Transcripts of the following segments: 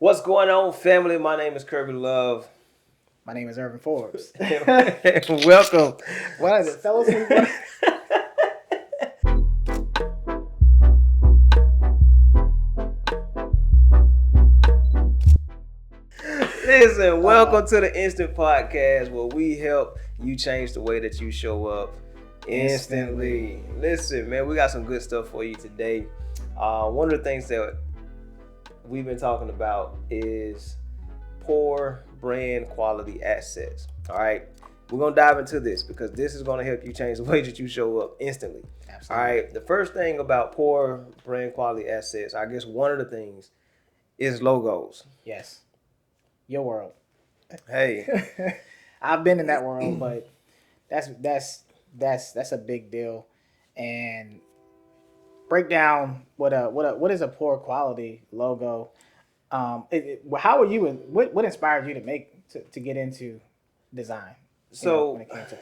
What's going on, family? My name is Kirby Love. My name is Irvin Forbes. Welcome. What is it? Fell asleep? What? Listen, welcome to the Instant Podcast where we help you change the way that you show up instantly. Listen, man, we got some good stuff for you today. One of the things that we've been talking about is poor brand quality assets. All right. We're going to dive into this because this is going to help you change the way that you show up instantly. Absolutely. All right. The first thing about poor brand quality assets, I guess one of the things is logos. Yes. Your world. Hey. I've been in that world, but that's a big deal. And break down what is a poor quality logo. How are you? What inspired you to get into design? So, when it came to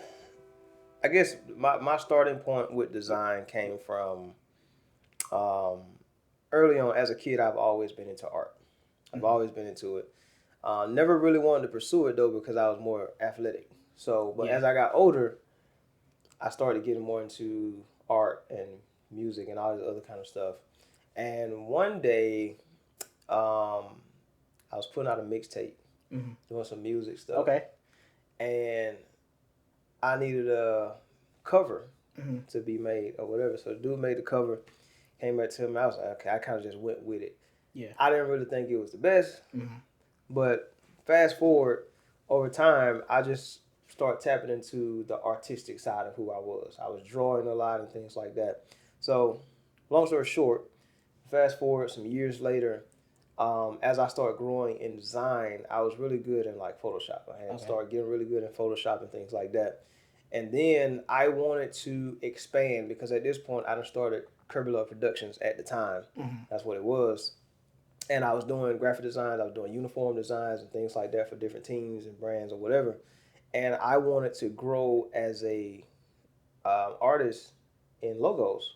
I guess my starting point with design came from early on. As a kid, I've always been into art. I've always been into it. Never really wanted to pursue it though because I was more athletic. So, but as I got older, I started getting more into art and music and all this other kind of stuff. And one day, I was putting out a mixtape, doing some music stuff. Okay. And I needed a cover to be made or whatever. So the dude made the cover, came back to him. I was like, okay, I kind of just went with it. Yeah. I didn't really think it was the best, but fast forward over time, I just started tapping into the artistic side of who I was. I was drawing a lot and things like that. So, long story short, fast forward some years later, as I started growing in design, I was really good in like Photoshop. I had started getting really good in Photoshop and things like that. And then I wanted to expand because at this point I done started Kirby Love Productions at the time. That's what it was. And I was doing graphic designs, I was doing uniform designs and things like that for different teams and brands or whatever. And I wanted to grow as a artist in logos.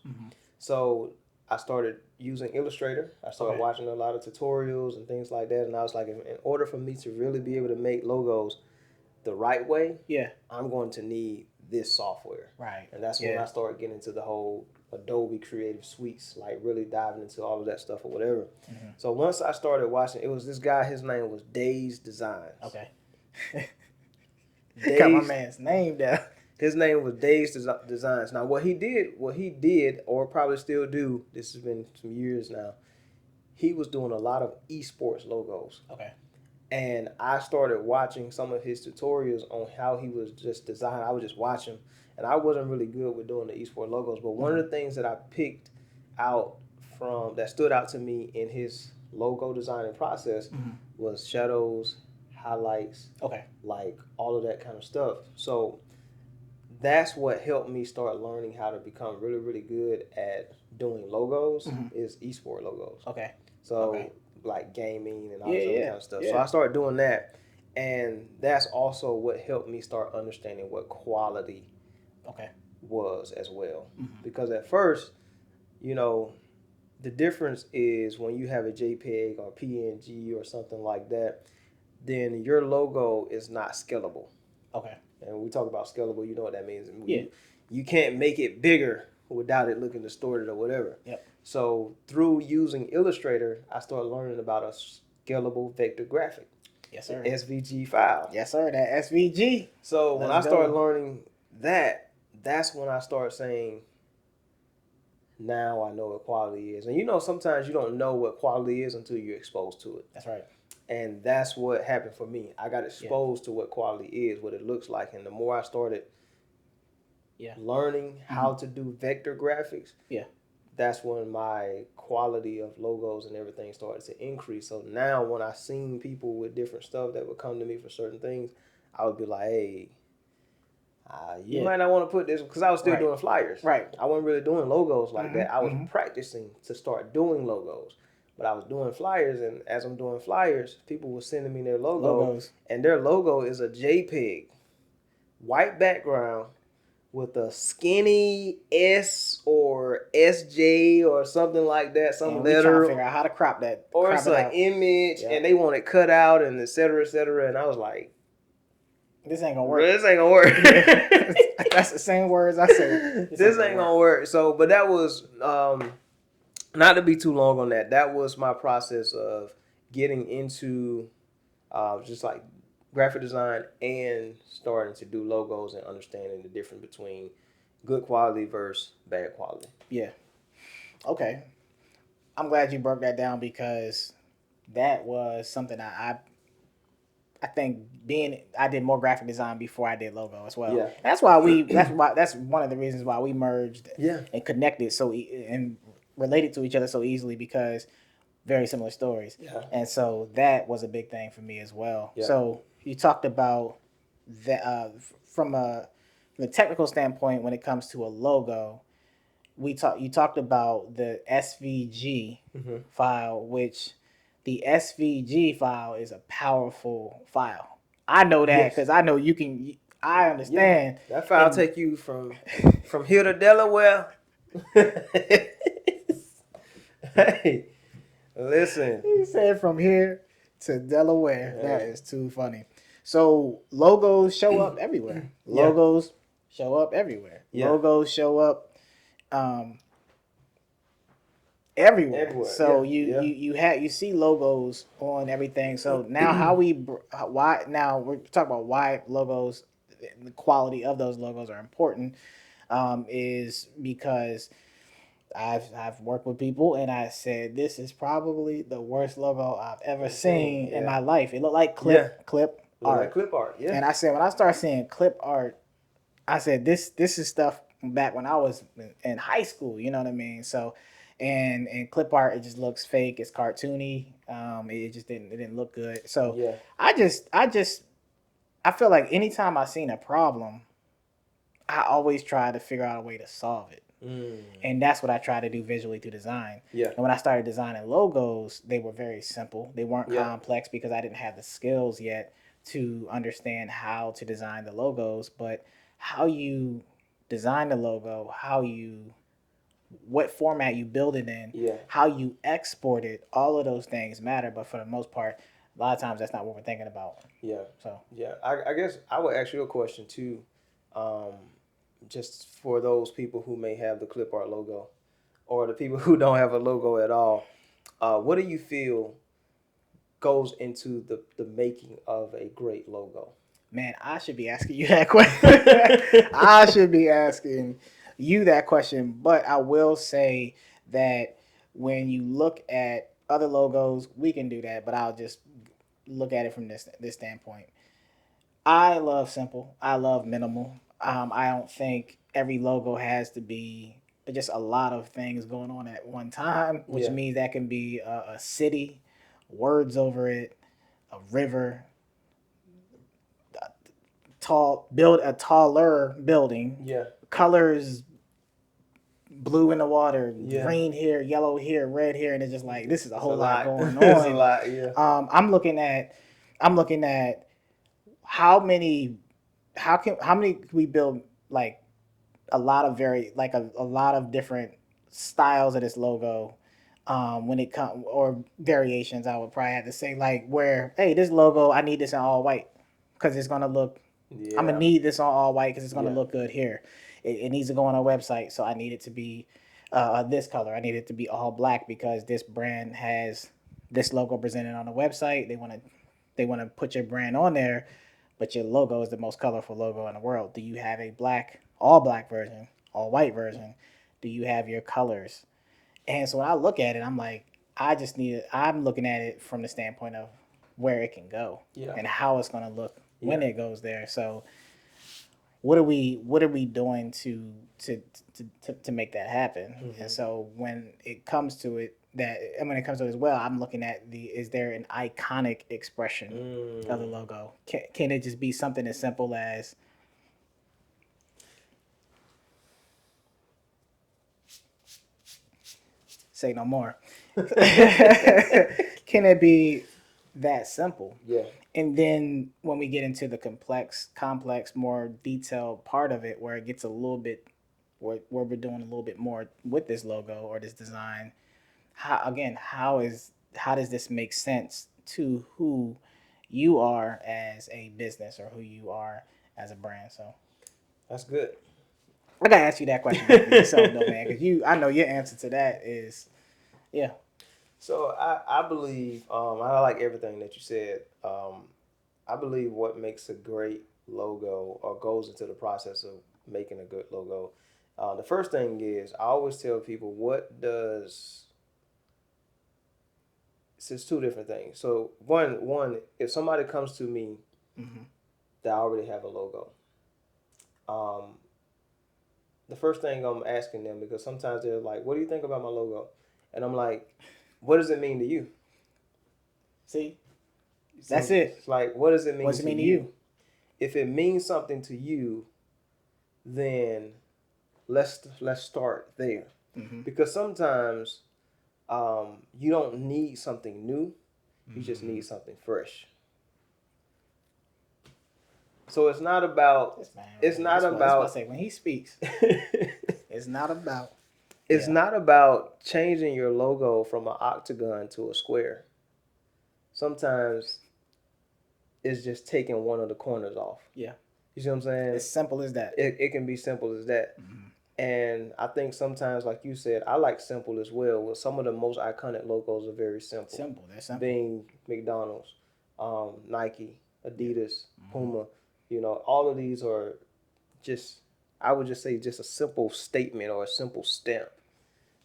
So I started using Illustrator. I started watching a lot of tutorials and things like that. And I was like, in order for me to really be able to make logos the right way, I'm going to need this software. Right. And that's when I started getting into the whole Adobe Creative Suites, like really diving into all of that stuff or whatever. So once I started watching, it was this guy, his name was Days Designs. Okay. Days, got my man's name down. His name was Days Designs. Now what he did, or probably still do, this has been some years now, he was doing a lot of esports logos. Okay. And I started watching some of his tutorials on how he was just designing. I would just watch him. And I wasn't really good with doing the esports logos. But one of the things that I picked out that stood out to me in his logo designing process was shadows, highlights, like all of that kind of stuff. So that's what helped me start learning how to become really, really good at doing logos is esport logos. Okay. So like gaming and all this other kind of stuff. So I started doing that. And that's also what helped me start understanding what quality was as well. Because at first, the difference is when you have a JPEG or PNG or something like that, then your logo is not scalable. Okay. And when we talk about scalable, you know what that means. You can't make it bigger without it looking distorted or whatever. Yep. So through using Illustrator, I started learning about a scalable vector graphic. Yes, sir. SVG file. Yes, sir. That SVG. So when I started learning that, that's when I started saying, now I know what quality is. And sometimes you don't know what quality is until you're exposed to it. That's right. And that's what happened for me. I got exposed to what quality is, what it looks like. And the more I started learning how to do vector graphics, that's when my quality of logos and everything started to increase. So now when I seen people with different stuff that would come to me for certain things, I would be like, hey, you might not want to put this, because I was still doing flyers. Right. I wasn't really doing logos like that. I was practicing to start doing logos. But I was doing flyers, and as I'm doing flyers, people were sending me their logos. And their logo is a JPEG, white background with a skinny S or SJ or something like that, some And we trying to letter, figure out how to crop or it's it an out. image, Yeah. and they want it cut out and et cetera, et cetera. And I was like, This ain't gonna bro, work. this ain't gonna work. That's the same words I said. This ain't gonna work. So, but that was not to be too long on that. That was my process of getting into just like graphic design and starting to do logos and understanding the difference between good quality versus bad quality. Yeah. Okay. I'm glad you broke that down because that was something I think I did more graphic design before I did logo as well. Yeah. That's one of the reasons why we merged Yeah. and connected and related to each other so easily because very similar stories. Yeah. And so that was a big thing for me as well. Yeah. So you talked about that from the technical standpoint when it comes to a logo. You talked about the SVG file, which the SVG file is a powerful file. I know that because I know you can. I understand. Yeah. That file take you from here to Delaware. Hey, listen. He said from here to Delaware. Yeah. That is too funny. So logos show up everywhere. Logos show up everywhere. Yeah. Logos show up everywhere. So you see logos on everything. So now we're talking about why logos, the quality of those logos are important, is because I've worked with people and I said this is probably the worst logo I've ever seen in my life. It looked like clip art. Like clip art, yeah. And I said when I started seeing clip art, I said this is stuff back when I was in high school. You know what I mean? So, and clip art, it just looks fake. It's cartoony. It didn't look good. So yeah. I feel like anytime I seen a problem, I always try to figure out a way to solve it. And that's what I try to do visually through design. Yeah. And when I started designing logos, they were very simple. They weren't complex because I didn't have the skills yet to understand how to design the logos. But how you design the logo, what format you build it in, how you export it, all of those things matter. But for the most part, a lot of times that's not what we're thinking about. Yeah. So I guess I would ask you a question too. Just for those people who may have the clip art logo or the people who don't have a logo at all, what do you feel goes into the making of a great logo? Man, I should be asking you that question. I should be asking you that question, but I will say that when you look at other logos, we can do that, but I'll just look at it from this standpoint. I love simple. I love minimal. I don't think every logo has to be just a lot of things going on at one time, which means that can be a city, words over it, a river, a taller building. Yeah. Colors, blue in the water, green here, yellow here, red here, and it's just like this is a whole lot going on. It's a lot, yeah. I'm looking at how many can we build like a lot of different styles of this logo when it comes, or variations. I would probably have to say, like, where, hey, this logo, I need this in all white because it's gonna look, I'm gonna need this on all white because it's gonna look good here. It needs to go on a website, so I need it to be this color. I need it to be all black because this brand has this logo presented on the website. They want to put your brand on there, but your logo is the most colorful logo in the world. Do you have a all black version, all white version? Do you have your colors? And so when I look at it, I'm like, I'm looking at it from the standpoint of where it can go and how it's going to look when it goes there. So what are we doing to make that happen? Mm-hmm. And so when it comes to it, as well, I'm looking at is there an iconic expression of the logo? Can it just be something as simple as say no more? Can it be that simple. Yeah. And then when we get into the complex, more detailed part of it, where it gets a little bit, where we're doing a little bit more with this logo or this design, how does this make sense to who you are as a business or who you are as a brand? So That's good. I gotta ask you that question back to yourself, though, man, because I know your answer to that is, yeah. So I believe I like everything that you said. I believe what makes a great logo or goes into the process of making a good logo. The first thing is I always tell people what does. It's two different things. So one if somebody comes to me Mm-hmm. that already have a logo, um, the first thing I'm asking them, because sometimes they're like, "What do you think about my logo?" And I'm like, "What does it mean to you?" See, See, that's it. it's like, what does it What mean does it to mean to you? you? If it means something to you, then let's start there, Mm-hmm. because sometimes you don't need something new, you just Mm-hmm. need something fresh. So it's not about This man right it's here. not That's what I about say when he speaks. It's not about. it's Yeah. not about changing your logo from an octagon to a square. Sometimes it's just taking one of the corners off. Yeah. You see what I'm saying? As simple as that. It can be simple as that. Mm-hmm. And I think sometimes, like you said, I like simple as well. Well, some of the most iconic logos are very simple. Simple. That's simple. Being McDonald's, Nike, Yeah. Adidas, Mm-hmm. Puma, all of these are just, I would just say, just a simple statement or a simple stamp.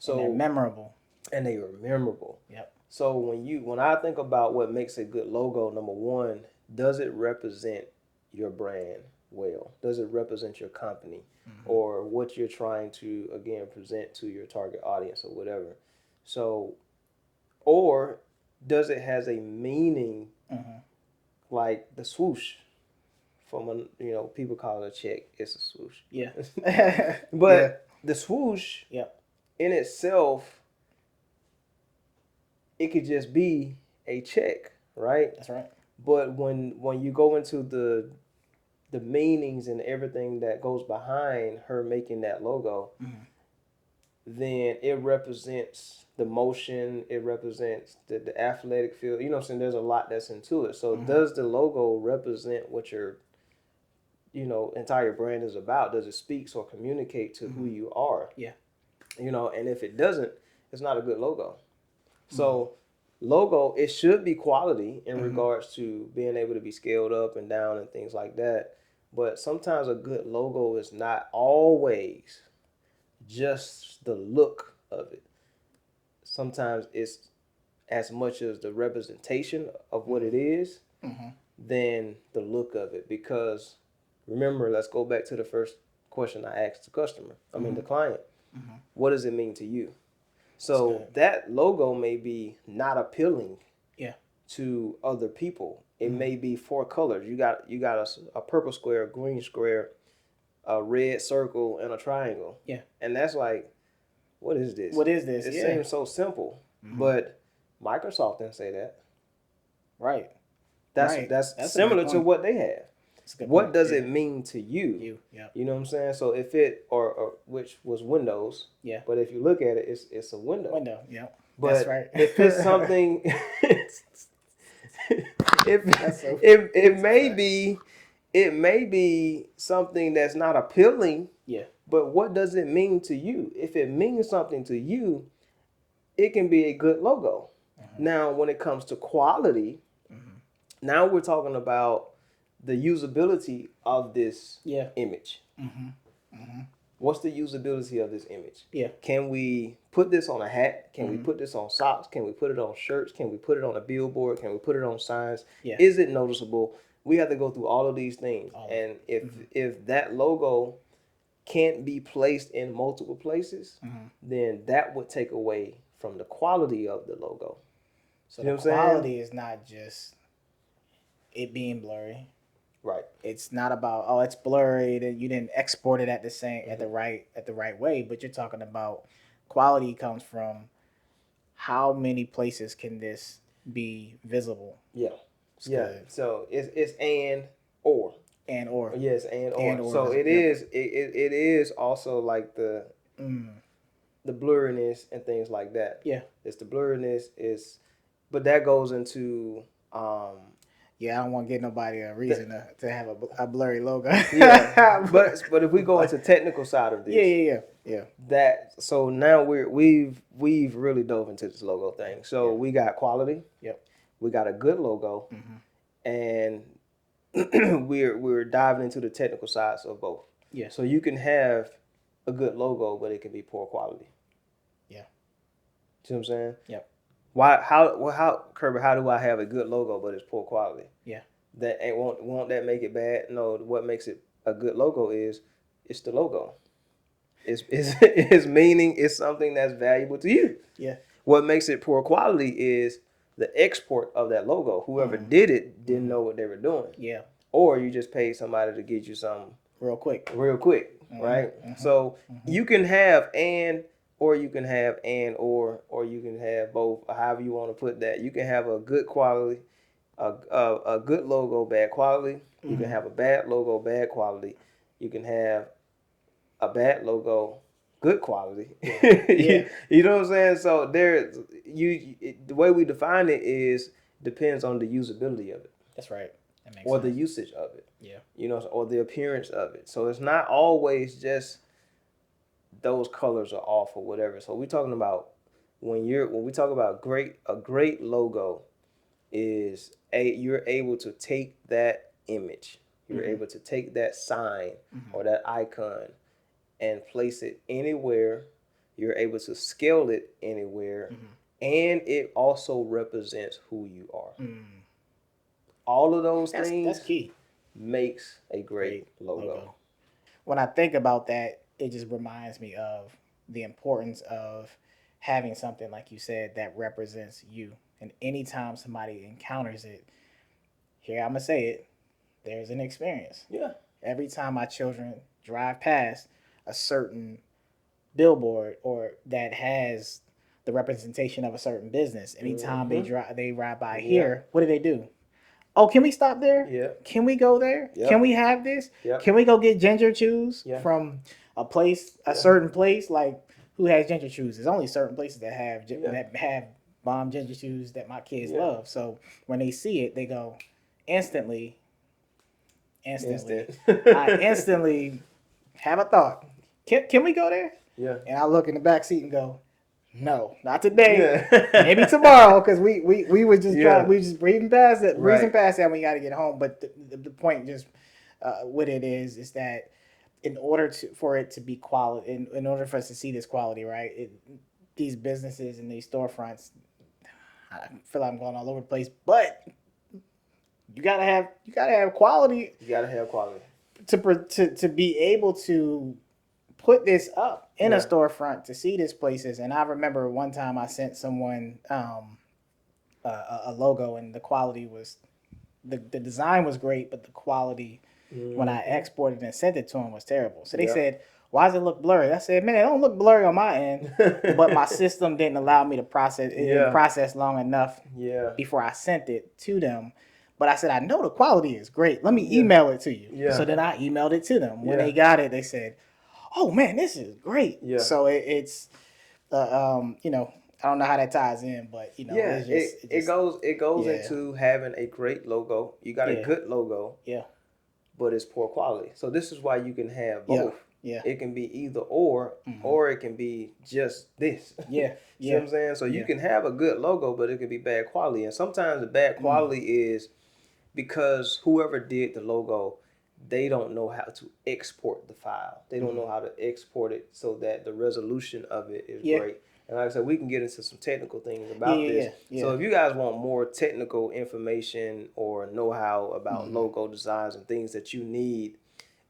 And they're So, memorable. and they are memorable. Yep. So when I think about what makes a good logo, number one, does it represent your brand well? Does it represent your company Mm-hmm. or what you're trying to again present to your target audience or whatever? So, or does it has a meaning Mm-hmm. like the swoosh from a people call it a check. It's a swoosh. Yeah. Yeah. But the swoosh Yep. in itself, it could just be a check, right? That's right. But when you go into the meanings and everything that goes behind her making that logo, Mm-hmm. then it represents the motion, it represents the athletic feel. You know what I'm saying? There's a lot that's into it. So Mm-hmm. does the logo represent what your entire brand is about? Does it speaks or communicate to who Mm-hmm. you are? Yeah. And if it doesn't, it's not a good logo. Mm-hmm. So logo, it should be quality in Mm-hmm. regards to being able to be scaled up and down and things like that. But sometimes a good logo is not always just the look of it. Sometimes it's as much as the representation of what it is Mm-hmm. than the look of it. Because remember, let's go back to the first question I asked the customer. I mean Mm-hmm. the client. Mm-hmm. What does it mean to you? That's So good. that logo may be not appealing Yeah. to other people. It Mm-hmm. may be four colors. You got a purple square, a green square, a red circle, and a triangle. Yeah. And that's like, what is this? What is this? It Yeah. seems so simple, Mm-hmm. but Microsoft didn't say that. Right. That's Right. that's That's a good similar to point. what they have. That's a good What point. does Yeah. it mean to you? You. Yep. You know what I'm saying? So if it or which was Windows, Yeah. but if you look at it, it's a window. Window. Yep. That's But right. if it's something, if That's so. it So may facts. be, it may be something that's not appealing. Yeah. But what does it mean to you? If it means something to you, it can be a good logo. Mm-hmm. Now, when it comes to quality, Mm-hmm. now we're talking about the usability of this Yeah. image. Mm-hmm. Mm-hmm. What's the usability of this image? Yeah. Can we put this on a hat? Can we Mm-hmm. put this on socks? Can we put it on shirts? Can we put it on a billboard? Can we put it on signs? Yeah. Is it noticeable? We have to go through all of these things. All of And it. if Mm-hmm. if that logo can't be placed in multiple places, Mm-hmm. then that would take away from the quality of the logo. So You know the what I'm saying? quality is not just it being blurry. Right. It's not about it's blurry that you didn't export it at the same at the right way, but you're talking about quality comes from how many places can this be visible. Yeah. It's Yeah. good. So it's or. And or. Yes, and or. So is, it yep. is it is also like the blurriness and things like that. Yeah. It's the blurriness is, but that goes into Yeah, I don't want to get nobody a reason to have a blurry logo. yeah. But if we go into technical side of this, yeah. that so now we've really dove into this logo thing. So we got quality. Yep. We got a good logo, and we're diving into the technical sides of both. Yeah. So you can have a good logo, but it can be poor quality. Yeah. See what I'm saying? Yep. Why? How Kirby? How do I have a good logo but it's poor quality? Yeah. That ain't won't that make it bad? No. What makes it a good logo is it's the logo. It's meaning. It's something that's valuable to you. Yeah. What makes it poor quality is the export of that logo. Whoever did it didn't know what they were doing. Yeah. Or you just paid somebody to get you something real quick, right? So you can have or you can have or you can have both. However you want to put that. You can have a good quality, a good logo, bad quality. You can have a bad logo, bad quality. You can have a bad logo, good quality. Yeah. You know what I'm saying? So the way we define it is depends on the usability of it. That's right. That makes or sense. the usage of it. Yeah. You know, or the appearance of it. So it's not always just those colors are off or whatever. So we're talking about when we talk about a great logo is you're able to take that image, you're able to take that sign or that icon and place it anywhere. You're able to scale it anywhere, and it also represents who you are. All of those things that's key. Makes a great logo. When I think about that, it just reminds me of the importance of having something like you said that represents you. And anytime somebody encounters it, here I'm gonna say it, there's an experience. Yeah. Every time my children drive past a certain billboard or that has the representation of a certain business, anytime they ride by here, what do? Oh, can we stop there? Yeah. Can we go there? Yep. Can we have this? Yep. Can we go get ginger chews from a Yeah. certain place? Like, who has ginger chews? There's only certain places that have bomb ginger chews that my kids love. So when they see it, they go instantly. I instantly have a thought. Can we go there? Yeah. And I look in the back seat and go, no, not today. Maybe tomorrow, because we were just trying, we just breezing past that. We got to get home. But the point just with it is that in order for it to be quality, in order for us to see this quality, right? These businesses and these storefronts, I feel like I'm going all over the place, but you gotta have quality. You gotta have quality to be able to put this up in a storefront to see these places. And I remember one time I sent someone a logo, and the quality was the design was great, but the quality when I exported and sent it to them was terrible. So they said, "Why does it look blurry?" I said, "Man, it don't look blurry on my end, but my system didn't allow me to process it. Didn't process long enough before I sent it to them." But I said, I know the quality is great. Let me email it to you. Yeah. So then I emailed it to them. When they got it, they said, "Oh man, this is great." Yeah. So it's, you know, I don't know how that ties in, but you know, it goes into having a great logo. You got a good logo. Yeah. But it's poor quality. So this is why you can have both. Yeah. It can be either or it can be just this. Yeah. See what I'm saying? So you can have a good logo, but it can be bad quality. And sometimes the bad quality is because whoever did the logo, they don't know how to export the file. They don't know how to export it so that the resolution of it is great. And like I said, we can get into some technical things about this. So if you guys want more technical information or know-how about logo designs and things that you need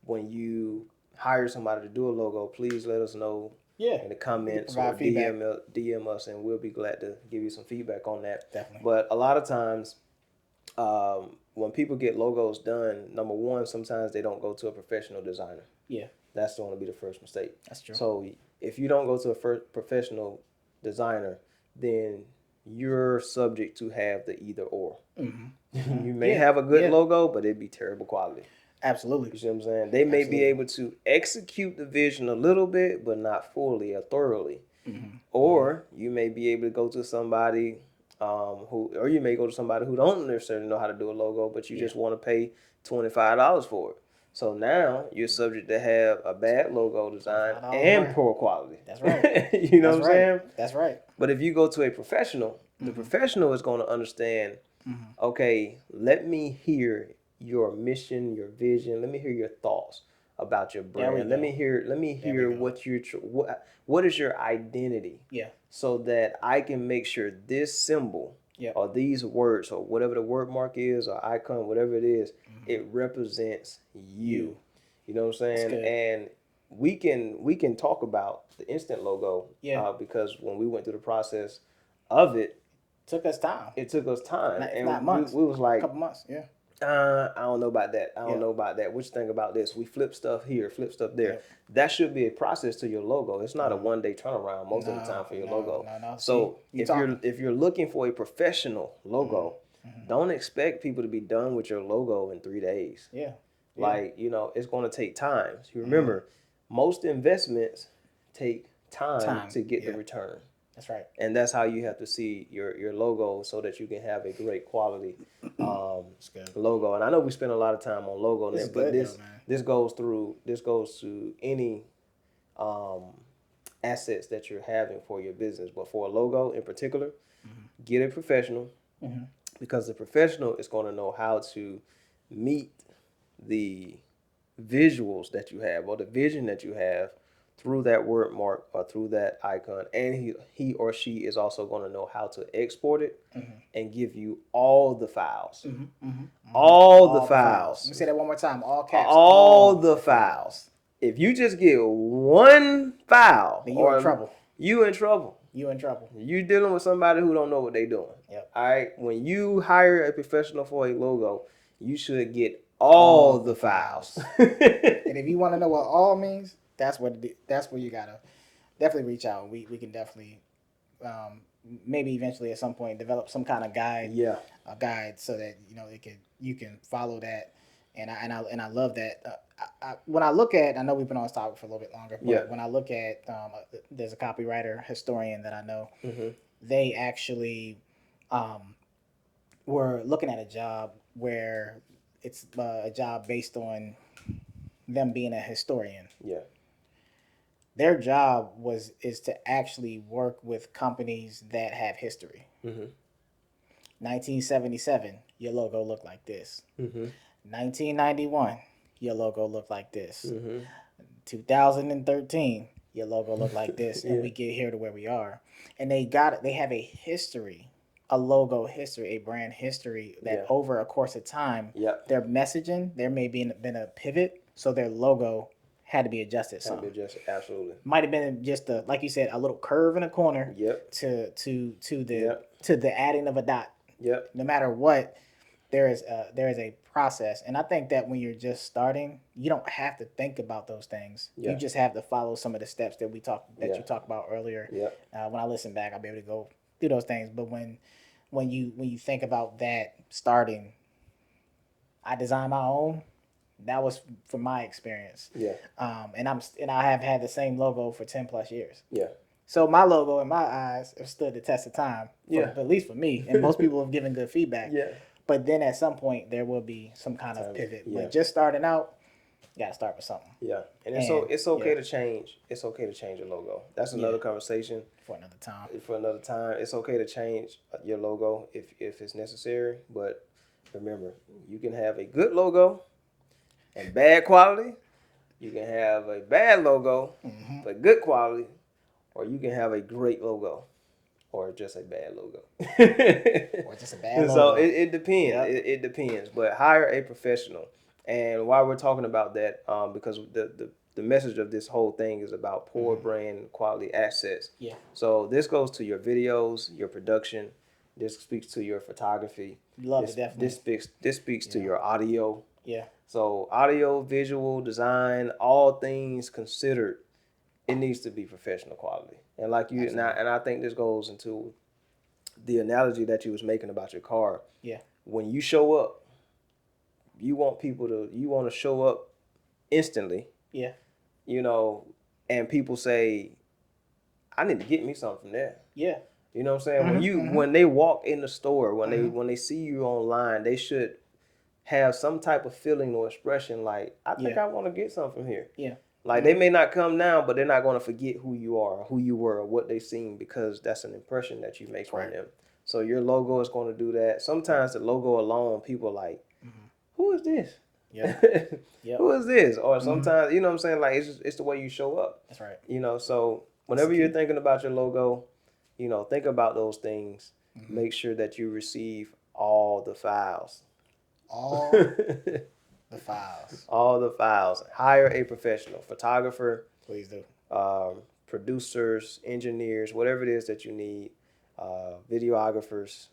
when you hire somebody to do a logo, please let us know in the comments or DM us, and we'll be glad to give you some feedback on that. Definitely. But a lot of times, when people get logos done, number one, sometimes they don't go to a professional designer. Yeah. That's going to be the first mistake. That's true. So if you don't go to a professional designer, then you're subject to have the either or. Mm-hmm. You may have a good logo, but it'd be terrible quality. Absolutely. You see what I'm saying? They may be able to execute the vision a little bit, but not fully or thoroughly. Mm-hmm. Or you may be able to go to somebody or you may go to somebody who don't necessarily know how to do a logo, but you just want to pay $25 for it. So now you're subject to have a bad logo design and poor quality. That's right. You know what I'm saying? That's right. But if you go to a professional, the professional is going to understand, okay, let me hear your mission, your vision. Let me hear your thoughts about your brand. Let me hear what is your identity? Yeah. So that I can make sure this symbol or these words or whatever the word mark is or icon, whatever it is, it represents you. You know what I'm saying? And we can talk about the instant logo because when we went through the process of it, took us time. It took us time, not months. We was like a couple months. Yeah. I don't know about that. I don't know about that. What you think about this? We flip stuff here, flip stuff there. Yeah. That should be a process to your logo. It's not a one-day turnaround most of the time for your logo. No. So if you're looking for a professional logo, don't expect people to be done with your logo in 3 days. Yeah. Like, it's going to take time. You remember, most investments take time to get the return. That's right. And that's how you have to see your logo so that you can have a great quality logo. And I know we spend a lot of time on logo, but this goes to any assets that you're having for your business. But for a logo in particular, get a professional because the professional is going to know how to meet the visuals that you have or the vision that you have through that word mark or through that icon, and he or she is also going to know how to export it and give you all the files. All the files. Let me say that one more time. All caps. All the files. If you just get one file, then you're in trouble. You in trouble. You in trouble. You dealing with somebody who don't know what they're doing. Yep. All right. When you hire a professional for a logo, you should get all the files. And if you want to know what all means, that's where you gotta definitely reach out. We can definitely maybe eventually at some point develop some kind of guide. Yeah. A guide so that you can follow that. And I love that. When I look at, I know we've been on this topic for a little bit longer, but when I look at, there's a copywriter historian that I know. They actually were looking at a job where it's a job based on them being a historian. Yeah. Their job is to actually work with companies that have history. 1977, your logo looked like this. 1991, your logo looked like this. 2013, your logo looked like this, and we get here to where we are. And they have a history, a logo history, a brand history that over a course of time, their messaging, there may be been a pivot, so their logo had to be adjusted. Absolutely. Might have been just like you said, a little curve in a corner. To the adding of a dot. No matter what, there is a process, and I think that when you're just starting, you don't have to think about those things. You just have to follow some of the steps that you talked about earlier. When I listen back, I'll be able to go through those things. But when you think about that starting, I designed my own. That was from my experience. And I have had the same logo for 10 plus years. So my logo, in my eyes, have stood the test of time. At least for me, and most people have given good feedback. But then at some point there will be some kind of pivot. But just starting out, you gotta start with something. And it's okay to change. It's okay to change your logo. That's another conversation for another time. It's okay to change your logo if it's necessary. But remember, you can have a good logo and bad quality. You can have a bad logo but good quality, or you can have a great logo or just a bad logo. Or just a bad logo. So it depends. It depends. But hire a professional. And while we're talking about that, because the message of this whole thing is about poor brand quality assets. So this goes to your videos, your production. This speaks to your photography. Definitely. This speaks to your audio. Yeah. So audio, visual, design, all things considered, it needs to be professional quality. And like you and I think this goes into the analogy that you was making about your car. Yeah. When you show up, you want to show up instantly. Yeah. You know, and people say, I need to get me something from there. Yeah. You know what I'm saying? When they walk in the store, Mm-hmm. when they see you online, they should have some type of feeling or expression like, I think I want to get something from here. Yeah. Like they may not come now, but they're not going to forget who you are, who you were, or what they've seen, because that's an impression that you make from them. So your logo is going to do that. Sometimes the logo alone, people are like, who is this? Yeah. Who is this? Or sometimes, you know what I'm saying? Like it's the way you show up. That's right. You know, so whenever you're thinking about your logo, you know, think about those things. Make sure that you receive all the files. All the files. All the files. Hire a professional, photographer. Please do. Producers, engineers, whatever it is that you need, videographers,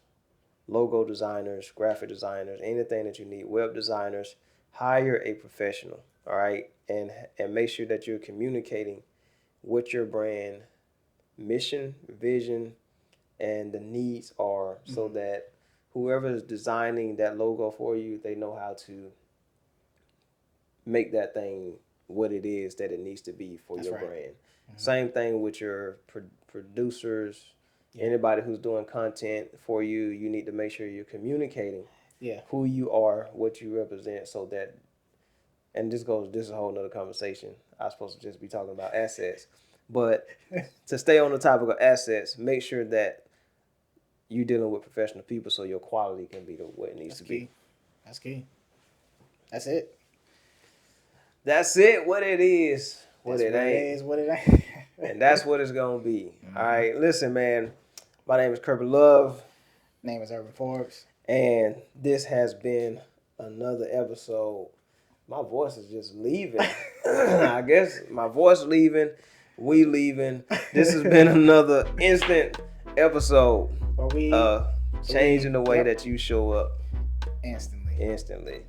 logo designers, graphic designers, anything that you need, web designers. Hire a professional, all right, and make sure that you're communicating what your brand mission, vision, and the needs are, so that whoever is designing that logo for you, they know how to make that thing what it is that it needs to be for your brand. Same thing with your producers, anybody who's doing content for you. You need to make sure you're communicating who you are, what you represent, so that, and this is a whole nother conversation. I was supposed to just be talking about assets. But to stay on the topic of assets, make sure that you're dealing with professional people so your quality can be what it needs to be. That's key. That's it. That's it. What it is. What it ain't. What it ain't. And that's what it's going to be. All right. Listen, man. My name is Kirby Love. Name is Irvin Forbes. And this has been another episode. My voice is just leaving. I guess my voice leaving. We leaving. This has been another instant episode. Changing the way that you show up. Instantly.